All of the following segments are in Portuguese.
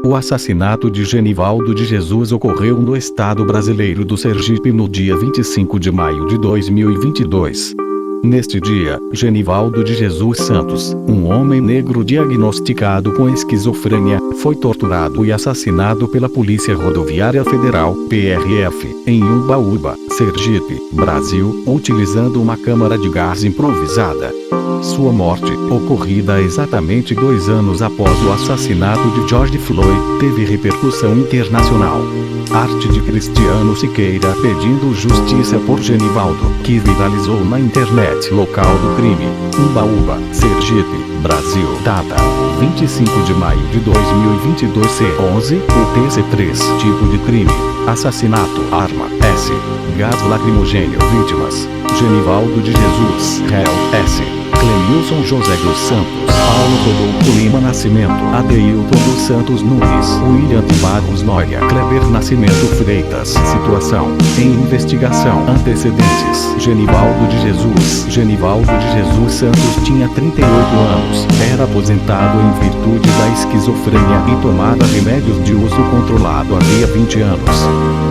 O assassinato de Genivaldo de Jesus ocorreu no estado brasileiro do Sergipe no dia 25 de maio de 2022. Neste dia, Genivaldo de Jesus Santos, um homem negro diagnosticado com esquizofrênia, foi torturado e assassinado pela Polícia Rodoviária Federal, PRF, em Umbaúba, Sergipe, Brasil, utilizando uma câmara de gás improvisada. Sua morte, ocorrida exatamente 2 anos após o assassinato de George Floyd, teve repercussão internacional. Arte de Cristiano Siqueira pedindo justiça por Genivaldo, que viralizou na internet. Local do crime: Umbaúba, Sergipe, Brasil. Data: 25 de maio de 2022. C11, UTC3. Tipo de crime: assassinato. Arma: S. Gás lacrimogêneo. Vítimas: Genivaldo de Jesus. Réu: S. Clemilson José dos Santos, Paulo Rodolfo Lima Nascimento, Adeilton dos Santos Nunes, William de Barros Noia, Kleber Nascimento Freitas. Situação: em investigação. Antecedentes: Genivaldo de Jesus. Genivaldo de Jesus Santos tinha 38 anos, era aposentado em virtude da esquizofrênia e tomava remédios de uso controlado havia 20 anos.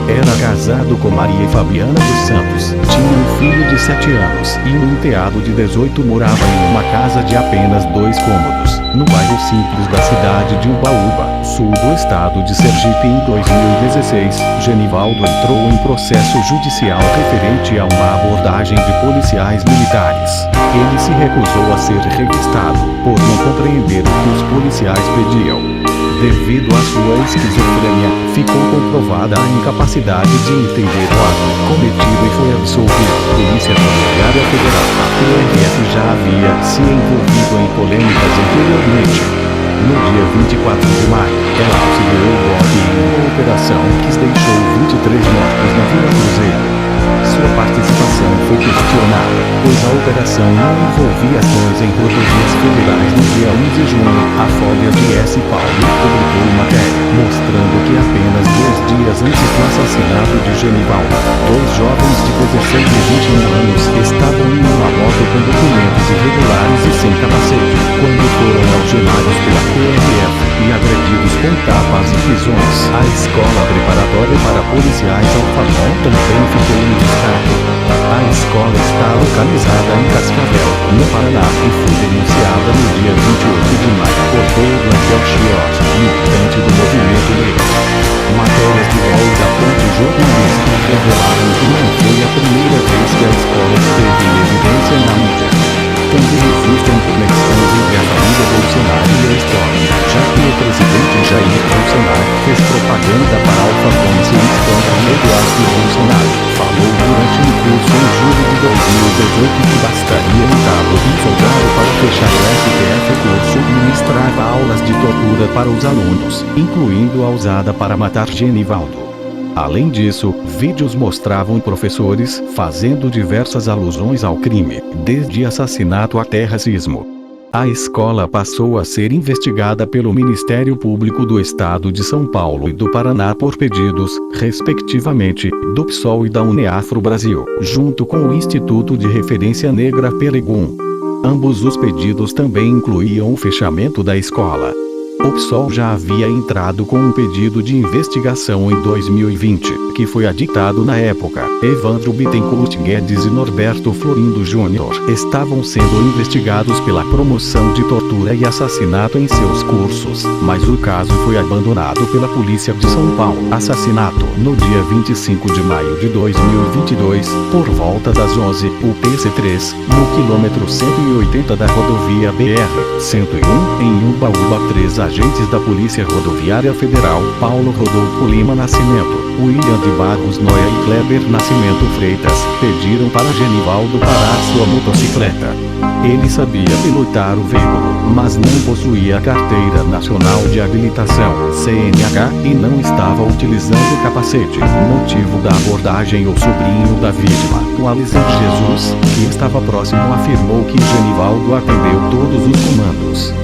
Era casado com Maria Fabiana dos Santos, tinha um filho de 7 anos e um enteado de 18. Morava em uma casa de apenas 2 cômodos, no bairro Simples da cidade de Umbaúba, sul do estado de Sergipe. Em 2016, Genivaldo entrou em processo judicial referente a uma abordagem de policiais militares. Ele se recusou a ser revistado, por não compreender o que os policiais pediam. Devido à sua esquizofrênia, ficou comprovada a incapacidade de entender o ato cometido e foi absolvido. Polícia Rodoviária Federal, a PRF, já havia se envolvido em polêmicas anteriormente. No dia 24 de maio, ela auxiliou o golpe em uma operação que deixou 23 mortos na Vila Cruzeiro. Sua participação foi questionada, pois a operação não envolvia ações em rodovias federais. No dia 1 de junho, a Folha de S. Paulo publicou matéria, mostrando que apenas 2 dias antes do assassinato de Genivaldo, 2 jovens de 16 e 21 anos estavam em uma moto com documentos irregulares e sem capacete, quando foram algemados pela PRF e agredidos com tapas e pisões. A escola preparatória para policiais Alfamont também ficou em destaque. A escola está localizada em Cascavel, no Paraná, e foi denunciada no dia 28 de maio por Douglas Chiot, militante do movimento negro. Matérias de UOL da Fonte Jornalística revelaram que não foi a primeira vez que a escola esteve em evidência na mídia. Também existem conexões entre a família Bolsonaro e a história, já que o presidente Jair Bolsonaro fez propaganda para Alphaville e seu escândalo Eduardo Bolsonaro. Falou durante um curso em julho de 2018 que bastaria um cabo de um soldado para fechar o STF. O curso ministrava aulas de tortura para os alunos, incluindo a usada para matar Genivaldo. Além disso, vídeos mostravam professores fazendo diversas alusões ao crime, desde assassinato até racismo. A escola passou a ser investigada pelo Ministério Público do Estado de São Paulo e do Paraná por pedidos, respectivamente, do PSOL e da Uneafro Brasil, junto com o Instituto de Referência Negra Peregum. Ambos os pedidos também incluíam o fechamento da escola. O PSOL já havia entrado com um pedido de investigação em 2020, que foi aditado na época. Evandro Bittencourt Guedes e Norberto Florindo Júnior estavam sendo investigados pela promoção de tortura e assassinato em seus cursos, mas o caso foi abandonado pela Polícia de São Paulo. Assassinato: no dia 25 de maio de 2022, por volta das 11, o PC3, no quilômetro 180 da rodovia BR-101, em Umbaúba. 3 agentes da Polícia Rodoviária Federal, Paulo Rodolfo Lima Nascimento, William de Barros Noia e Kleber Nascimento Freitas, pediram para Genivaldo parar sua motocicleta. Ele sabia pilotar o veículo, mas não possuía carteira nacional de habilitação, CNH, e não estava utilizando capacete. Motivo da abordagem: o sobrinho da vítima, o Alisson Jesus, que estava próximo, afirmou que Genivaldo atendeu todos os comandos.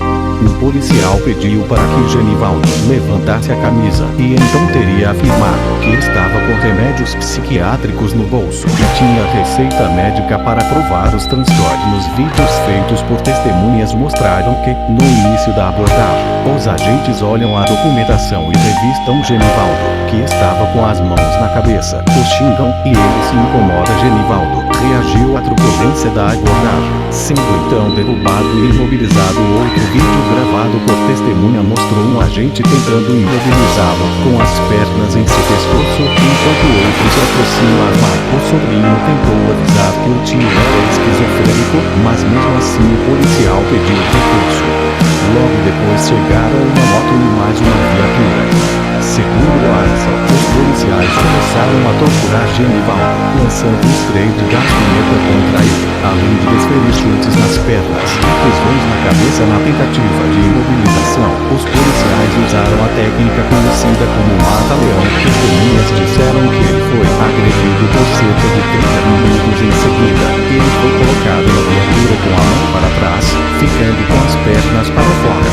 Um policial pediu para que Genivaldo levantasse a camisa e então teria afirmado que estava com remédios psiquiátricos no bolso e tinha receita médica para provar os transtornos. Vídeos feitos por testemunhas mostraram que, no início da abordagem, os agentes olham a documentação e revistam Genivaldo, que estava com as mãos na cabeça. O xingam e ele se incomoda. Genivaldo reagiu à truculência da abordagem, sendo então derrubado e imobilizado. Outro vídeo gravado por testemunha mostrou um agente tentando imobilizá-lo com as pernas em seu pescoço, enquanto o outro se aproxima armado. O sobrinho tentou avisar que o tio era esquizofrênico, mas mesmo assim o policial pediu recurso. Logo depois chegaram uma moto e mais uma viatura. Segundo Alisson, os policiais começaram a torturar Genivaldo, lançando spray de gás pimenta contra ele, além de desferir chutes nas pernas e pisões na cabeça na tentativa de imobilização. Os policiais usaram a técnica conhecida como mata-leão. Testemunhas disseram que ele foi agredido por cerca de 30 minutos. Em seguida, ele foi colocado na viatura com a mão para trás, ficando com as pernas para fora.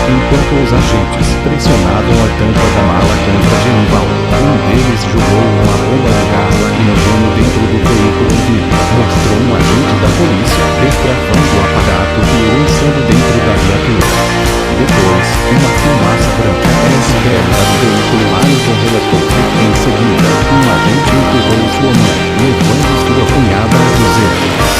Enquanto os agentes pressionavam a tampa da mala contra Genivaldo, um deles jogou uma bomba de gás lacrimogêneo dentro do veículo. O vídeo mostrou um agente da polícia destravando o aparato e o lançando dentro da viatura. Depois, uma fumaça branca externa do veículo. Alisson relatou que, em seguida, um agente empurrou sua mãe, levando sua cunhada a dizer: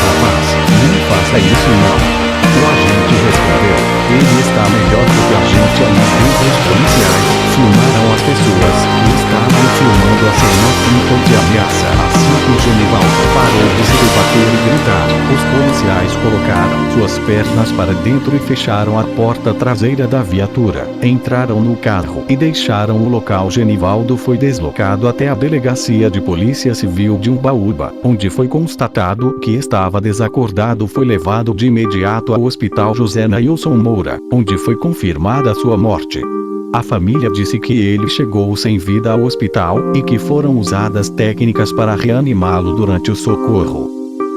"Rapaz, não faça isso não." O agente respondeu: "Ele está melhor do que a gente." Os policiais filmaram as pessoas que estavam filmando a cena em tom de ameaça. Assim que Genivaldo parou de se debater e gritar, os policiais colocaram suas pernas para dentro e fecharam a porta traseira da viatura. Entraram no carro e deixaram o local. Genivaldo foi deslocado até a delegacia de polícia civil de Umbaúba, onde foi constatado que estava desacordado. Foi levado de imediato ao hospital José Nailson Moura, onde foi confirmada sua morte. A família disse que ele chegou sem vida ao hospital e que foram usadas técnicas para reanimá-lo durante o socorro.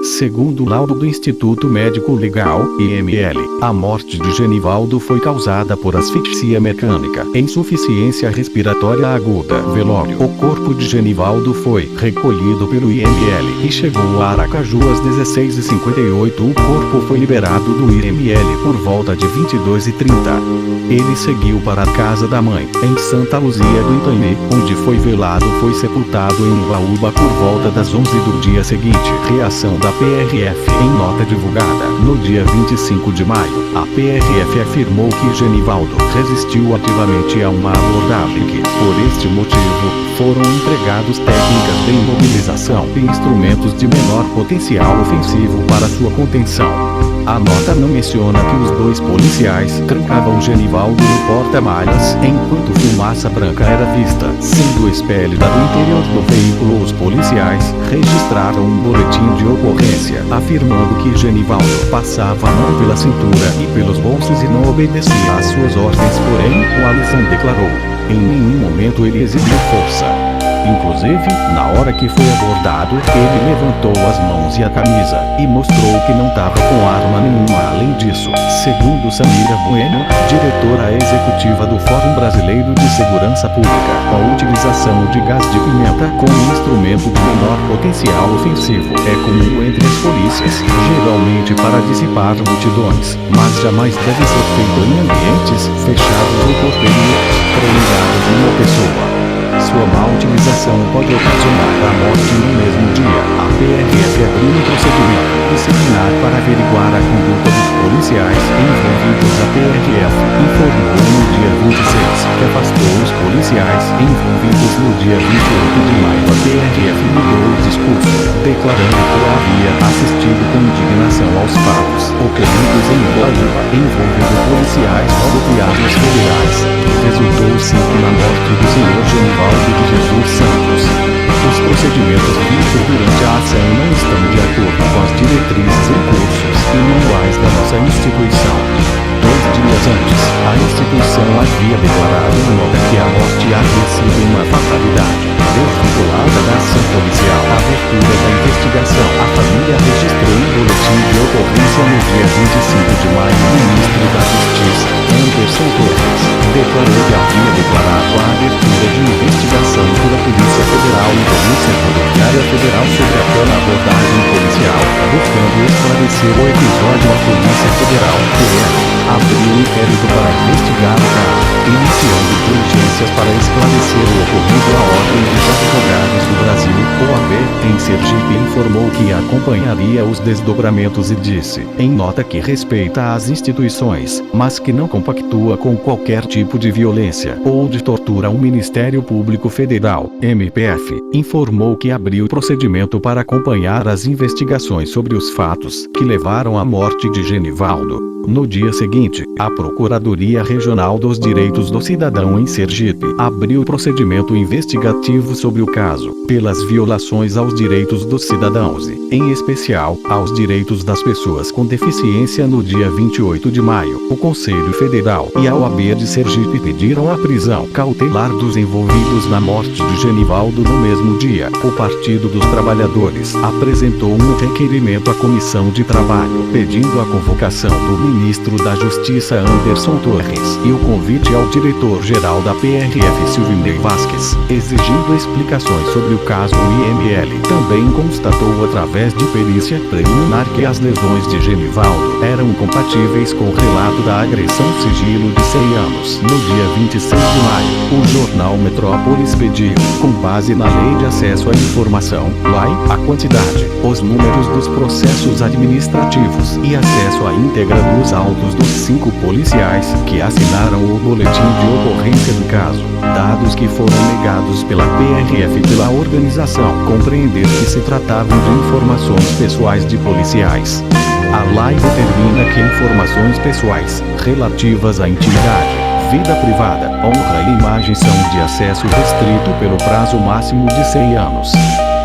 Segundo o laudo do Instituto Médico Legal, IML, a morte de Genivaldo foi causada por asfixia mecânica, insuficiência respiratória aguda. Velório. O corpo de Genivaldo foi recolhido pelo IML e chegou a Aracaju às 16h58. O corpo foi liberado do IML por volta de 22h30. Ele seguiu para a casa da mãe, em Santa Luzia do Itanhi, onde foi velado. Foi sepultado em Umbaúba por volta das 11 do dia seguinte. Reação da PRF. Em nota divulgada no dia 25 de maio, a PRF afirmou que Genivaldo resistiu ativamente a uma abordagem que, por este motivo, foram empregados técnicas de imobilização e instrumentos de menor potencial ofensivo para sua contenção. A nota não menciona que os dois policiais trancavam Genivaldo no porta-malhas enquanto fumaça branca era vista sendo expelida do interior do veículo. Os policiais registraram um boletim de ocorrência afirmando que Genivaldo passava a mão pela cintura e pelos bolsos e não obedecia às suas ordens. Porém, o Alisson declarou: "Em nenhum momento ele exibiu força. Inclusive, na hora que foi abordado, ele levantou as mãos e a camisa e mostrou que não estava com arma nenhuma." Além disso, segundo Samira Bueno, diretora executiva do Fórum Brasileiro de Segurança Pública, a utilização de gás de pimenta como instrumento de menor potencial ofensivo é comum entre as polícias, geralmente para dissipar multidões, mas jamais deve ser feito em ambientes fechados ou por períodos prolongados de uma pessoa. Sua má utilização pode ocasionar a morte no mesmo dia. A PRF abriu um procedimento disciplinar para averiguar a conduta dos policiais envolvidos. A PRF informou no dia 26 que afastou os policiais envolvidos no dia 28 de maio. A PRF mudou o discurso, declarando que havia assistido com indignação aos fatos ocorridos em Umbaúba envolvendo policiais rodoviários federais, que resultou sim na morte do senhor Genivaldo de Jesus Santos. Os procedimentos vistos durante a ação não estão de acordo com as diretrizes em cursos e manuais da nossa instituição. 2 dias antes, a instituição havia declarado em nota que a morte havia sido uma fatalidade. Desvinculada da ação policial, a abertura da investigação, a família registrou um boletim de ocorrência no dia 25 de maio. O ministro da Justiça, Anderson Torres, declarou que havia declarado a abertura de investigação pela Polícia Federal e Polícia Rodoviária Federal sobre aquela abordagem policial, buscando esclarecer o episódio. A Polícia Federal, PF, abriu um inquérito para investigar o caso, iniciando diligências para esclarecer o ocorrido. A Ordem dos Advogados do Brasil, OAB, em Sergipe informou que acompanharia os desdobramentos e disse, em nota, que respeita as instituições, mas que não compactua com qualquer tipo de violência ou de tortura. O Ministério Público Federal, MPF, informou que abriu procedimento para acompanhar as investigações sobre os fatos que levaram à morte de Genivaldo. No dia seguinte, a Procuradoria Regional dos Direitos do Cidadão em Sergipe abriu procedimento investigativo sobre o caso, pelas violações aos direitos dos cidadãos e, em especial, aos direitos das pessoas com deficiência. No dia 28 de maio, o Conselho Federal e a OAB de Sergipe pediram a prisão cautelar dos envolvidos na morte de Genivaldo. No mesmo dia, o Partido dos Trabalhadores apresentou um requerimento à Comissão de Trabalho, pedindo a convocação do ministro da Justiça Anderson Torres e o convite ao diretor-geral da PRF Silvinei Vasquez, exigindo explicações sobre o caso. O IML também constatou através de perícia preliminar que as lesões de Genivaldo eram compatíveis com o relato da agressão. Sigilo de 100 anos. No dia 26 de maio, o jornal Metrópolis pediu, com base na Lei de Acesso à Informação, LAI, a quantidade, os números dos processos administrativos e acesso à íntegra dos autos dos 5 policiais que assinaram o boletim de ocorrência do caso. Dados que foram negados pela PRF e pela organização compreender que se tratavam de informações pessoais de policiais. A lei determina que informações pessoais, relativas à intimidade, vida privada, honra e imagem são de acesso restrito pelo prazo máximo de 100 anos.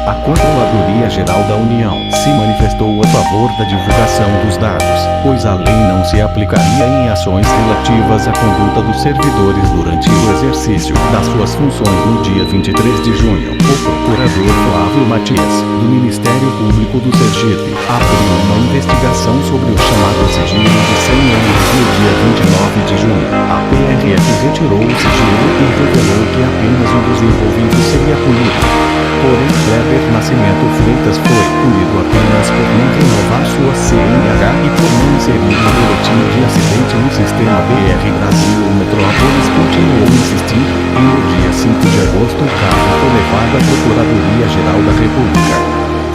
A Controladoria Geral da União se manifestou a favor da divulgação dos dados, pois a lei não se aplicaria em ações relativas à conduta dos servidores durante o exercício das suas funções. No dia 23 de junho, o procurador Flávio Matias, do Ministério Público do Sergipe, abriu uma investigação sobre o chamado sigilo de 100 anos. No dia 29 de junho, a PRF retirou o sigilo e revelou que apenas um dos envolvidos seria punido. Porém, Kleber Nascimento Freitas foi punido apenas por não renovar sua CNH e por não inserir o boletim de acidente no sistema BR Brasil. O Metrópolis continuou a insistir e no dia 5 de agosto o caso foi levado à Procuradoria-Geral da República.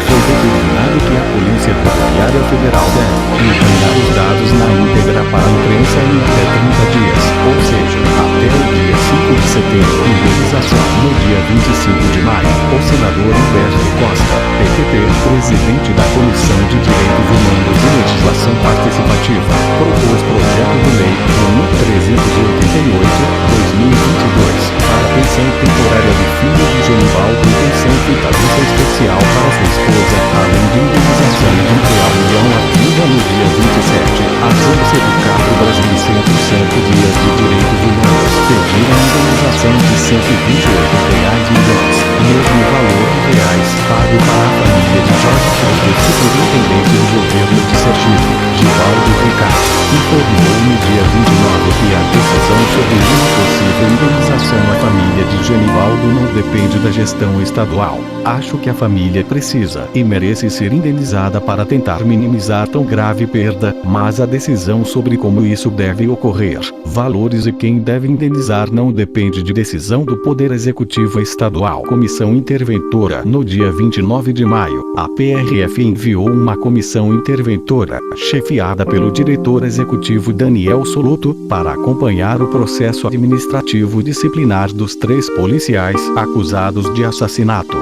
Foi determinado que a Polícia Rodoviária Federal deve encaminhar os dados na íntegra para a imprensa em até 30 dias, ou seja, até o dia 5 de setembro. Indenização. No dia 25 de maio, o senador Humberto Costa, PTP, presidente da Comissão de Direitos Humanos e Legislação Participativa, propôs projeto de lei número 388/2022 para a pensão temporária do filho de Genivaldo e pensão vitalícia especial para sua esposa, além de indenização de R$1 milhão ativa. No dia 27, a Agência do Carro Brasil e Centro Dias de Direitos Humanos pediram a indenização de R$128 milhões, mesmo valor em reais pago para a família de Jorge Freitas, superintendente do governo de Sergipe, Givaldo Ricardo, informou no dia 29 que a decisão sobre uma possível indenização à família de Genivaldo não depende da gestão estadual. Acho que a família precisa e merece ser indenizada para tentar minimizar tão grave perda, mas a decisão sobre como isso deve ocorrer, valores e quem deve indenizar não depende de decisão do Poder Executivo Estadual. Comissão Interventora. No dia 29 de maio, a PRF enviou uma comissão interventora, chefiada pelo diretor executivo Daniel Soluto, para acompanhar o processo administrativo disciplinar dos 3 policiais acusados de assassinato.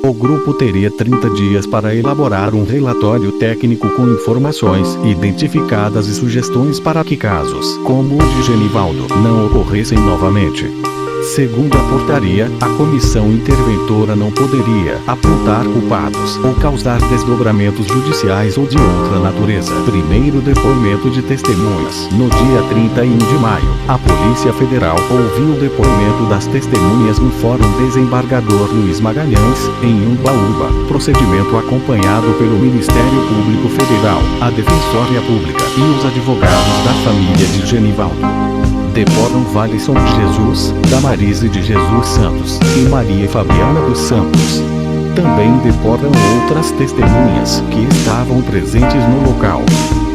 O grupo teria 30 dias para elaborar um relatório técnico com informações identificadas e sugestões para que casos, como o de Genivaldo, não ocorressem novamente. Segundo a portaria, a comissão interventora não poderia apontar culpados ou causar desdobramentos judiciais ou de outra natureza. Primeiro depoimento de testemunhas. No dia 31 de maio, a Polícia Federal ouviu o depoimento das testemunhas no Fórum Desembargador Luiz Magalhães, em Umbaúba. Procedimento acompanhado pelo Ministério Público Federal, a Defensoria Pública e os advogados da família de Genivaldo. deportam Valisson de Jesus, Damarise de Jesus Santos e Maria Fabiana dos Santos. Também deportam outras testemunhas que estavam presentes no local.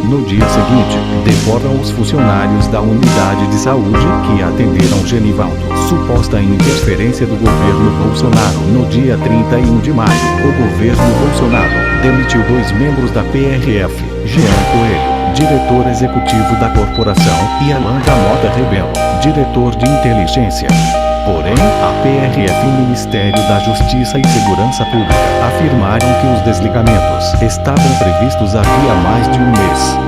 No dia seguinte, deportam os funcionários da unidade de saúde que atenderam Genivaldo. Suposta interferência do governo Bolsonaro. No dia 31 de maio, o governo Bolsonaro demitiu 2 membros da PRF, Jean Coelho, diretor executivo da corporação, e Alain da Mota Rebelo, diretor de inteligência. Porém, a PRF e o Ministério da Justiça e Segurança Pública afirmaram que os desligamentos estavam previstos havia mais de um mês.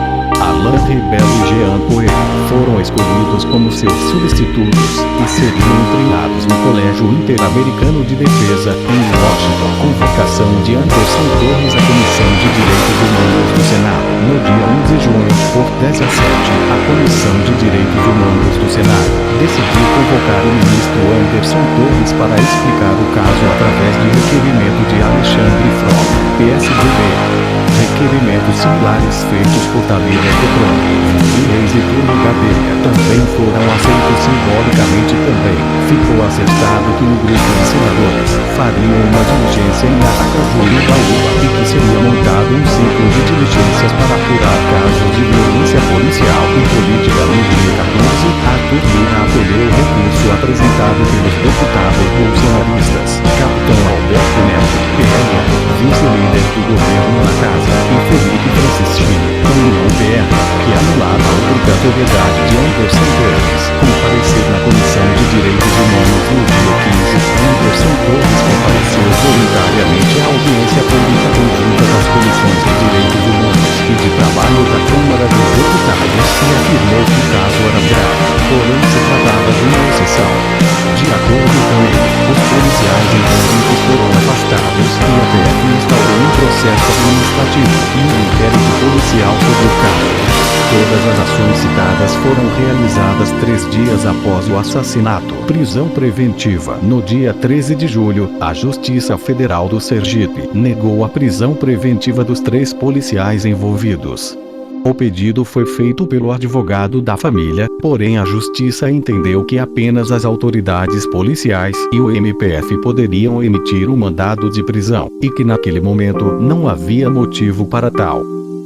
Alain Rebelo e Jean Coelho foram escolhidos como seus substitutos e seriam treinados no Colégio Interamericano de Defesa, em Washington. Convocação de Anderson Torres à Comissão de Direitos Humanos do Senado. No dia 11 de junho, por 17, a Comissão de Direitos Humanos do Senado decidiu convocar o ministro Anderson Torres para explicar o caso através de requerimento de Alexandre Frota, PSDB. Requerimentos similares feitos por Thalíria Petroni e Ex-Túlio Gadelha também foram aceitos simbolicamente também. Ficou acertado que um grupo de senadores faria uma diligência em Aracaju e Baúba e que seria montado um ciclo de diligências para apurar casos de violência policial e política. No dia 14, Arthur Lira acolheu o recurso apresentado pelos deputados bolsonaristas, Capitão Alberto Neto, PL, vice-líder do governo na casa, e Felipe Francischini, do União PR, que anulava a obrigatoriedade de Anderson Torres comparecer na Comissão de Direitos Humanos no dia 15. Anderson Torres compareceu voluntariamente à audiência pública conjunta das Comissões de Direitos Humanos e de Trabalho da Câmara dos Deputados e afirmou que o caso era grave, porém se tratava de uma exceção. De acordo com ele, os policiais envolvidos foram afastados e a PF instaurou um processo administrativo e um inquérito policial sobre o caso. Todas as ações citadas foram realizadas 3 dias após o assassinato. Prisão preventiva. No dia 13 de julho, a Justiça Federal do Sergipe negou a prisão preventiva dos 3 policiais envolvidos. O pedido foi feito pelo advogado da família, porém a Justiça entendeu que apenas as autoridades policiais e o MPF poderiam emitir o mandado de prisão, e que naquele momento não havia motivo para tal.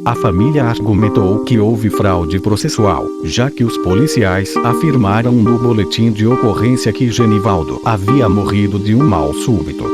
A família argumentou que houve fraude processual, já que os policiais afirmaram no boletim de ocorrência que Genivaldo havia morrido de um mal súbito.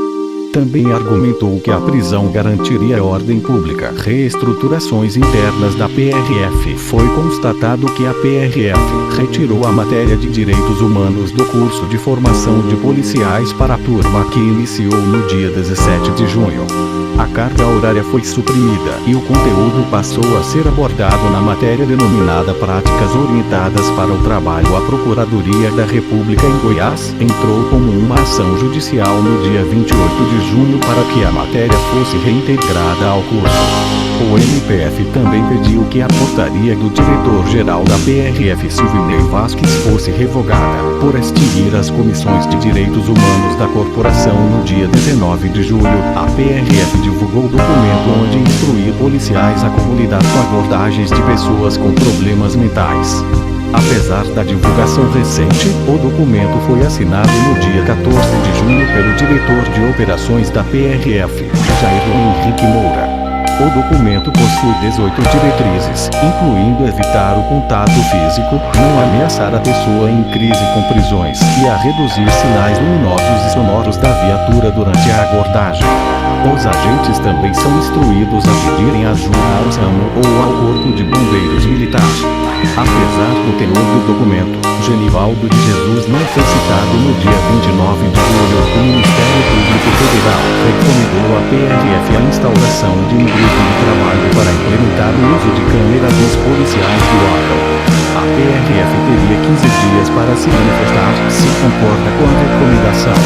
Também argumentou que a prisão garantiria a ordem pública. Reestruturações internas da PRF. Foi constatado que a PRF retirou a matéria de direitos humanos do curso de formação de policiais para a turma que iniciou no dia 17 de junho. A carga horária foi suprimida e o conteúdo passou a ser abordado na matéria denominada Práticas Orientadas para o Trabalho. A Procuradoria da República em Goiás entrou como uma ação judicial no dia 28 de junho para que a matéria fosse reintegrada ao curso. O MPF também pediu que a portaria do diretor-geral da PRF, Silvinei Vasquez, fosse revogada, por extinguir as comissões de direitos humanos da corporação. No dia 19 de julho, a PRF divulgou documento onde instruía policiais a comunidade com abordagens de pessoas com problemas mentais. Apesar da divulgação recente, o documento foi assinado no dia 14 de junho pelo diretor de operações da PRF, Jair Henrique Moura. O documento possui 18 diretrizes, incluindo evitar o contato físico, não ameaçar a pessoa em crise com prisões e a reduzir sinais luminosos e sonoros da viatura durante a abordagem. Os agentes também são instruídos a pedirem ajuda ao SAMU ou ao Corpo de Bombeiros Militar. Apesar do teor do documento, Genivaldo de Jesus não foi citado no dia 29 de julho. O Ministério Público Federal recomendou à PRF a instauração de um grupo de trabalho para implementar o uso de câmeras nos policiais do órgão. A PRF teria 15 dias para se manifestar se concorda com a recomendação.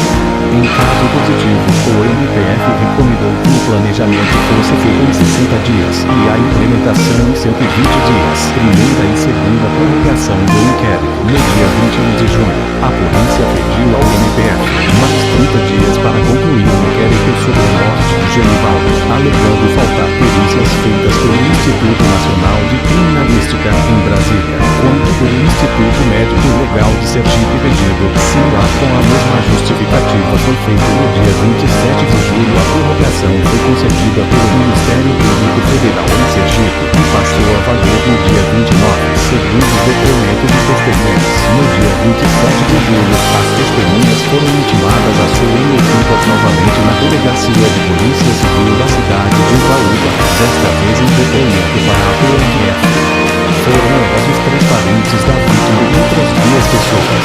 Em caso positivo, o MPF recomendou que o planejamento fosse feito em 60 dias e a implementação em 120 dias. Primeira e segunda prorrogação do inquérito. No dia 21 de junho, a polícia pediu ao MPF mais 30 dias para concluir o inquérito sobre a morte de Genivaldo, alegando faltar perícias feitas pelo Instituto Nacional de Criminalística em Brasília, quanto pelo Instituto Médico Legal feito no dia 27 de julho. A prorrogação foi concedida pelo Ministério Público Federal em Sergipe e passou a valer no dia 29, segundo o depoimento de testemunhas. No dia 27 de julho, as testemunhas foram intimadas a serem ouvidas novamente na Delegacia de Polícia Civil da cidade de Ubaúba, desta vez em depoimento para a PRF. Foram elas os 3 parentes da vítima e outras 2 pessoas.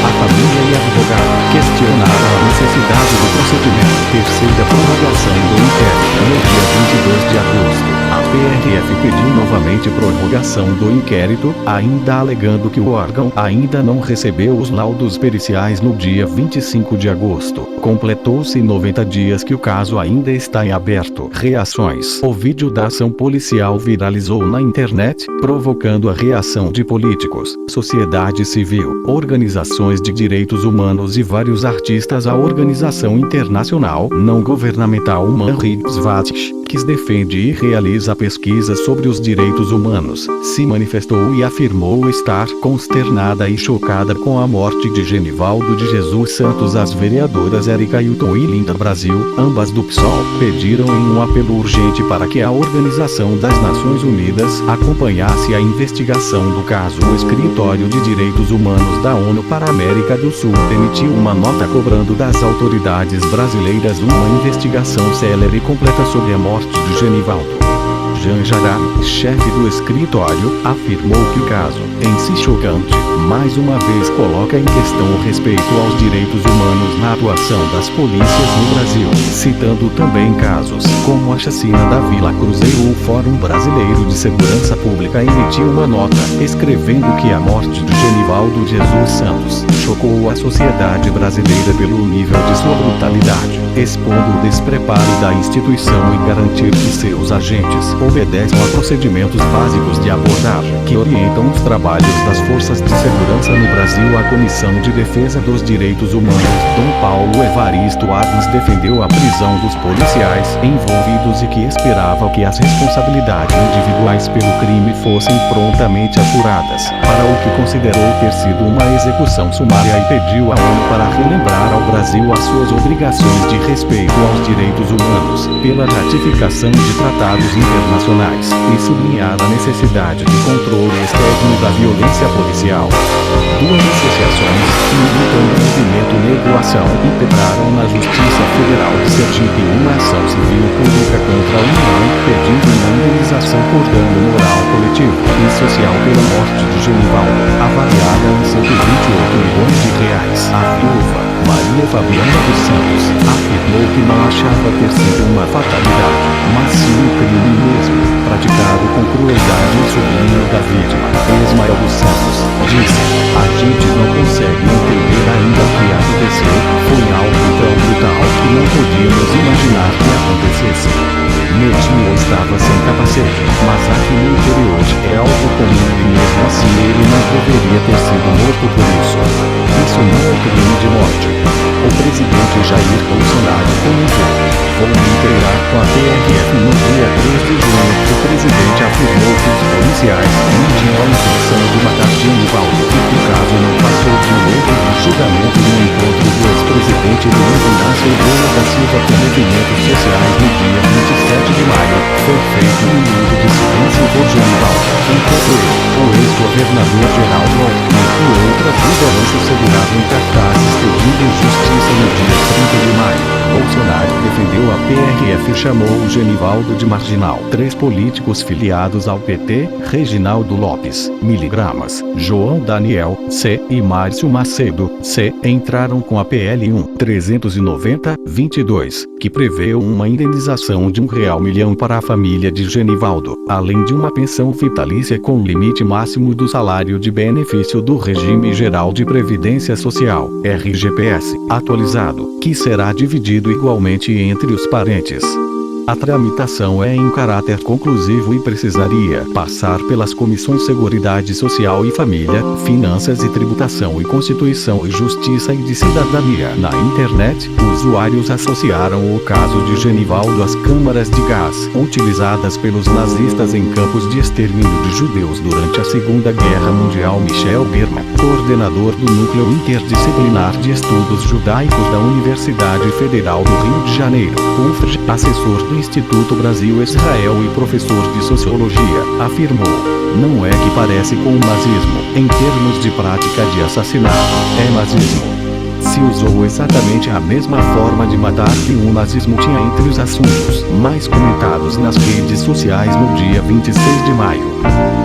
A família e advogado questionaram a necessidade do procedimento. Terceira prorrogação do inquérito. No dia 22 de agosto, a PRF pediu novamente prorrogação do inquérito, ainda alegando que o órgão ainda não recebeu os laudos periciais no dia 25 de agosto. Completou-se 90 dias que o caso ainda está em aberto. Reações. O vídeo da ação policial viralizou na internet, provocando a reação de políticos, sociedade civil, organizações de direitos humanos e vários artistas. A organização internacional não governamental Human Rights Watch, que defende e realiza pesquisas sobre os direitos humanos, se manifestou e afirmou estar consternada e chocada com a morte de Genivaldo de Jesus Santos. As vereadoras Érica Hilton e Linda Brasil, ambas do PSOL, pediram em um apelo urgente para que a Organização das Nações Unidas acompanhasse a investigação do caso. O Escritório de Direitos Humanos da ONU para a América do Sul emitiu uma nota cobrando das autoridades brasileiras uma investigação célere e completa sobre a morte de Genivaldo. Jean Jará, chefe do escritório, afirmou que o caso, em si chocante, mais uma vez coloca em questão o respeito aos direitos humanos na atuação das polícias no Brasil, citando também casos como a chacina da Vila Cruzeiro. O Fórum Brasileiro de Segurança Pública emitiu uma nota, escrevendo que a morte de Genivaldo Jesus Santos chocou a sociedade brasileira pelo nível de sua brutalidade, expondo o despreparo da instituição em garantir que seus agentes obedeçam a procedimentos básicos de abordagem que orientam os trabalhos das forças de segurança no Brasil. A Comissão de Defesa dos Direitos Humanos, Dom Paulo Evaristo Adams, defendeu a prisão dos policiais envolvidos e que esperava que as responsabilidades individuais pelo crime fossem prontamente apuradas, para o que considerou ter sido uma execução sumária, e pediu à ONU para relembrar ao Brasil as suas obrigações de respeito aos direitos humanos, pela ratificação de tratados internacionais, e sublinhar a necessidade de controle externo da violência policial. 2 associações que militam no movimento Negociação impetraram na Justiça Federal de Sergipe uma ação civil pública contra a União, pedindo uma indenização por dano moral coletivo e social pela morte de Genivaldo, avaliada em R$ 128 milhões. A viúva, Maria Fabiana dos Santos, afirmou que não achava ter sido uma fatalidade, mas sim um crime mesmo, praticado com crueldade. O sobrinho da vítima, Ismael dos Santos, disse: "A gente não consegue entender ainda o que aconteceu, foi algo tão brutal que não podíamos imaginar que acontecesse. Meu tio estava sem capacete, mas aqui no interior é algo comum e mesmo assim ele não deveria ter sido morto por isso. Isso não é crime de morte." O presidente Jair Bolsonaro comentou: "Vou me integrar com a PRF." No dia 3 de junho, o presidente afirmou que os policiais não tinham a intenção de matar Genivaldo e que o caso não passou de um erro de julgamento. No encontro do ex-presidente Luiz Inácio Lula da Silva com movimentos sociais no dia 27 de maio, foi feito um minuto de silêncio por Genivaldo, enquanto ele, o ex-governador Geraldo Alckmin e outras lideranças seguravam cartazes pedindo justiça. No dia 30 de maio, Bolsonaro defendeu a PRF e chamou o Genivaldo de marginal. 3 políticos filiados ao PT, Reginaldo Lopes, miligramas, João Daniel, C, e Márcio Macedo, C, entraram com a PL 1.390/22, que prevê uma indenização de R$1 milhão para a família de Genivaldo, além de uma pensão vitalícia com limite máximo do salário de benefício do Regime Geral de Previdência Social, RGPS, atualizado, que será dividido igualmente entre os parentes. A tramitação é em caráter conclusivo e precisaria passar pelas comissões Seguridade Social e Família, Finanças e Tributação e Constituição e Justiça e de Cidadania. Na internet, usuários associaram o caso de Genivaldo às câmaras de gás utilizadas pelos nazistas em campos de extermínio de judeus durante a Segunda Guerra Mundial. Michel Berman, coordenador do Núcleo Interdisciplinar de Estudos Judaicos da Universidade Federal do Rio de Janeiro, UFRJ, assessor do Instituto Brasil-Israel e professor de Sociologia, afirmou: não é que parece com o nazismo, em termos de prática de assassinato, é nazismo. Se usou exatamente a mesma forma de matar que o nazismo tinha entre os assuntos mais comentados nas redes sociais no dia 26 de maio.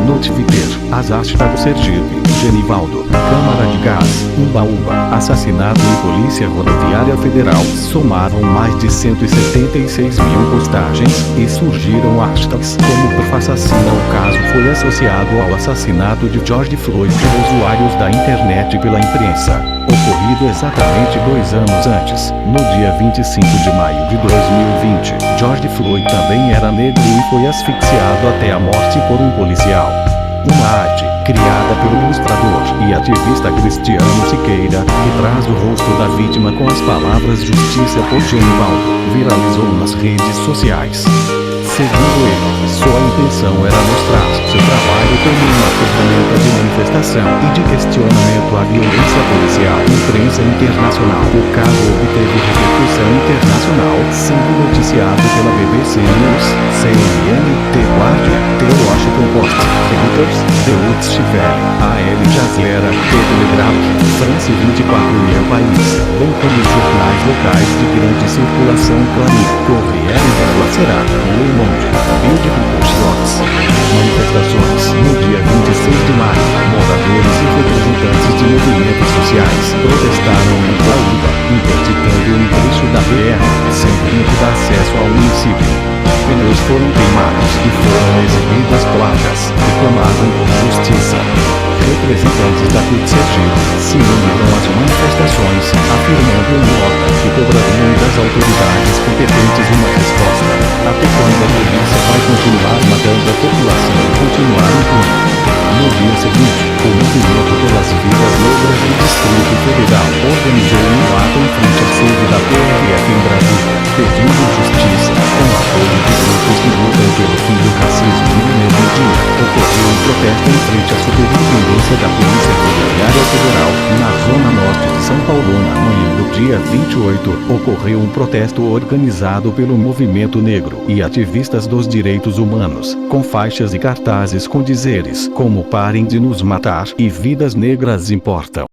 No Twitter, as hashtags Sergipe, Genivaldo, Câmara de Gás, Umbaúba, assassinato e Polícia Rodoviária Federal somaram mais de 176 mil postagens e surgiram hashtags como Perfassacina. O caso foi associado ao assassinato de George Floyd por usuários da internet e pela imprensa, ocorrido exatamente 2 anos antes, no dia 25 de maio de 2020. George Floyd também era negro e foi asfixiado até a morte por um policial. Uma arte, criada pelo ilustrador e ativista Cristiano Siqueira, que traz o rosto da vítima com as palavras "Justiça por Genivaldo", viralizou nas redes sociais. Segundo ele, sua intenção era mostrar seu trabalho como uma ferramenta de manifestação e de questionamento à violência policial. Imprensa internacional. O caso obteve repercussão internacional, sendo noticiado pela BBC News, CNN, The Guardian, The Washington Post, Reuters, The Deutsche Welle, Al Jazeera, The Telegraph, France 24 e El País, bem como os jornais locais de grande circulação Clarim, Corriere della Sera, Le Monde, Bild e Post. Manifestações. No dia 26 de maio, moradores e representantes de movimentos sociais protestaram em Umbaúba, interditando um trecho da BR-120 que dá acesso ao município. Pneus foram queimados e foram exibidas placas que clamavam por justiça. Representantes da PUC Sergipe se uniram às manifestações, afirmando em nota que cobrariam das autoridades competentes uma resposta, até quando a polícia vai continuar matando a população e continuar impune. No dia seguinte, o Movimento pelas Vidas Negras do Distrito Federal organizou um ato em frente à sede da PRF em Brasília, pedindo justiça, com apoio de grupos que lutam pelo fim do racismo. No mesmo dia, ocorreu um protesto em frente à Superintendência da Polícia Rodoviária Federal, na zona norte de São Paulo. Na manhã do dia 28, ocorreu um protesto organizado pelo Movimento Negro e ativistas dos direitos humanos, com faixas e cartazes com dizeres como "Parem de nos matar" e "Vidas negras importam".